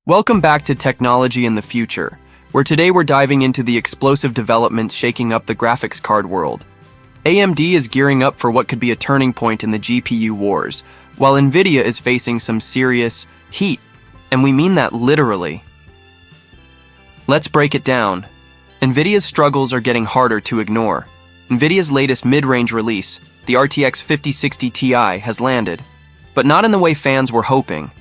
Welcome back to Technology in the Future, where today we're diving into the explosive developments shaking up the graphics card world. AMD is gearing up for what could be a turning point in the GPU wars, while Nvidia is facing some serious heat, and we mean that literally. Let's break it down. Nvidia's struggles are getting harder to ignore. Nvidia's latest mid-range release, the RTX 5060 Ti, has landed, but not in the way fans were hoping.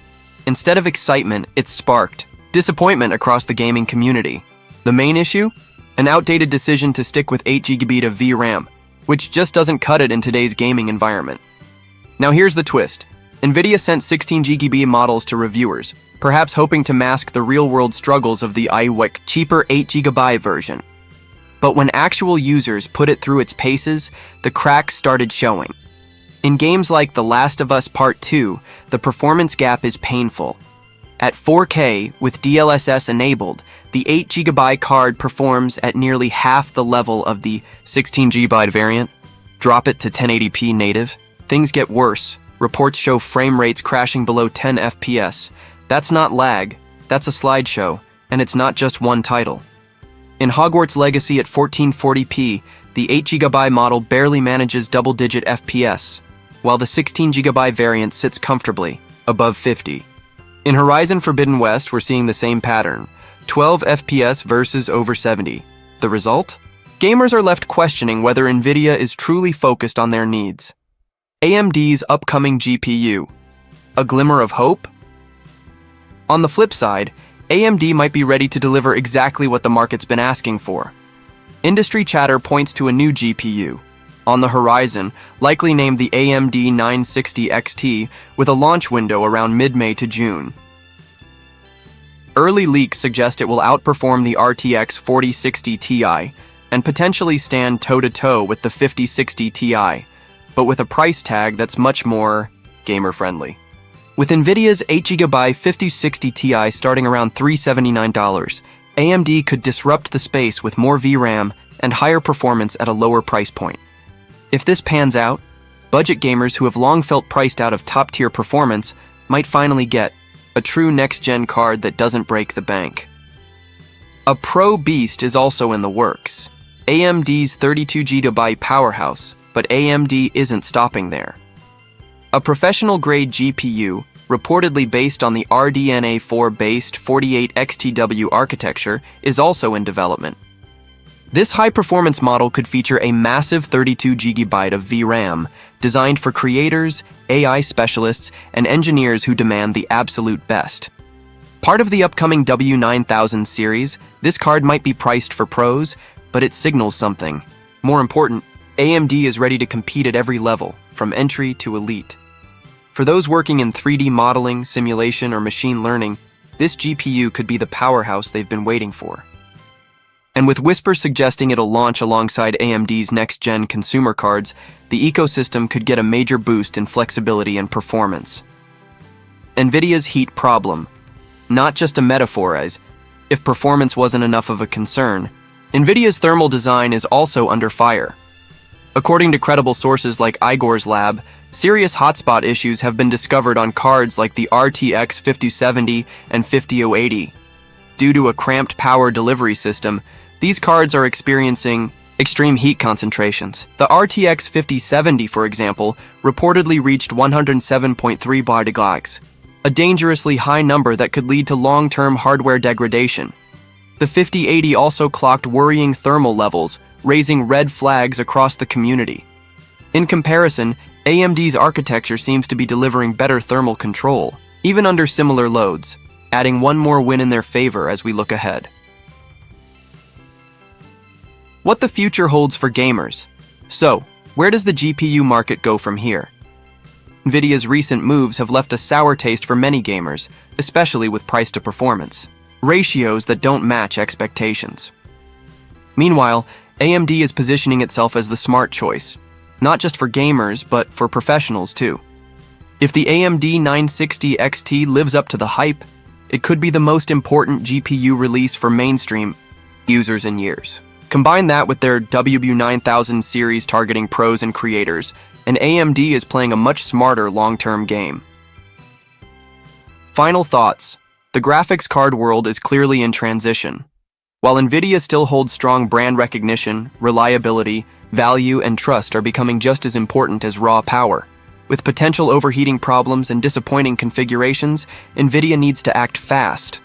Instead of excitement, it sparked disappointment across the gaming community. The main issue? An outdated decision to stick with 8GB of VRAM, which just doesn't cut it in today's gaming environment. Now here's the twist. Nvidia sent 16GB models to reviewers, perhaps hoping to mask the real-world struggles of the cheaper 8GB version. But when actual users put it through its paces, the cracks started showing. In games like The Last of Us Part 2, the performance gap is painful. At 4K, with DLSS enabled, the 8GB card performs at nearly half the level of the 16GB variant. Drop it to 1080p native. Things get worse. Reports show frame rates crashing below 10 FPS. That's not lag, that's a slideshow, and it's not just one title. In Hogwarts Legacy at 1440p, the 8GB model barely manages double-digit FPS, while the 16GB variant sits comfortably above 50. In Horizon Forbidden West, we're seeing the same pattern, 12 FPS versus over 70. The result? Gamers are left questioning whether Nvidia is truly focused on their needs. AMD's upcoming GPU. A glimmer of hope? On the flip side, AMD might be ready to deliver exactly what the market's been asking for. Industry chatter points to a new GPU on the horizon, likely named the AMD 960 XT, with a launch window around mid-May to June. Early leaks suggest it will outperform the RTX 4060 Ti and potentially stand toe-to-toe with the 5060 Ti, but with a price tag that's much more gamer-friendly. With Nvidia's 8GB 5060 Ti starting around $379, AMD could disrupt the space with more VRAM and higher performance at a lower price point. If this pans out, budget gamers who have long felt priced out of top-tier performance might finally get a true next-gen card that doesn't break the bank. A pro beast is also in the works. AMD's 32GB powerhouse, but AMD isn't stopping there. A professional-grade GPU, reportedly based on the RDNA 4-based 48XTW architecture, is also in development. This high-performance model could feature a massive 32GB of VRAM, designed for creators, AI specialists, and engineers who demand the absolute best. Part of the upcoming W9000 series, this card might be priced for pros, but it signals something. More important, AMD is ready to compete at every level, from entry to elite. For those working in 3D modeling, simulation, or machine learning, this GPU could be the powerhouse they've been waiting for. And with whispers suggesting it'll launch alongside AMD's next-gen consumer cards, the ecosystem could get a major boost in flexibility and performance. Nvidia's heat problem. Not just a metaphor, as if performance wasn't enough of a concern, Nvidia's thermal design is also under fire. According to credible sources like Igor's lab, serious hotspot issues have been discovered on cards like the RTX 5070 and 5080. Due to a cramped power delivery system, these cards are experiencing extreme heat concentrations. The RTX 5070, for example, reportedly reached 107.3 bar degauss, a dangerously high number that could lead to long-term hardware degradation. The 5080 also clocked worrying thermal levels, raising red flags across the community. In comparison, AMD's architecture seems to be delivering better thermal control, even under similar loads, adding one more win in their favor as we look ahead. What the future holds for gamers. So, where does the GPU market go from here? Nvidia's recent moves have left a sour taste for many gamers, especially with price to performance ratios that don't match expectations. Meanwhile, AMD is positioning itself as the smart choice, not just for gamers, but for professionals too. If the AMD 960 XT lives up to the hype, it could be the most important GPU release for mainstream users in years. Combine that with their W9000 series targeting pros and creators, and AMD is playing a much smarter long-term game. Final thoughts. The graphics card world is clearly in transition. While Nvidia still holds strong brand recognition, reliability, value, and trust are becoming just as important as raw power. With potential overheating problems and disappointing configurations, Nvidia needs to act fast.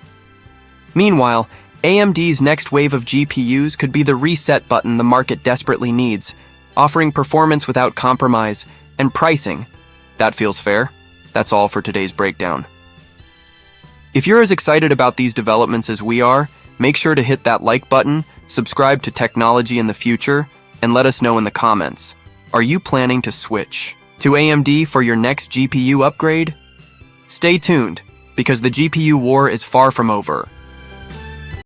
Meanwhile, AMD's next wave of GPUs could be the reset button the market desperately needs, offering performance without compromise and pricing. That feels fair. That's all for today's breakdown. If you're as excited about these developments as we are, make sure to hit that like button, subscribe to Technology in the Future, and let us know in the comments. Are you planning to switch to AMD for your next GPU upgrade? Stay tuned, because the GPU war is far from over.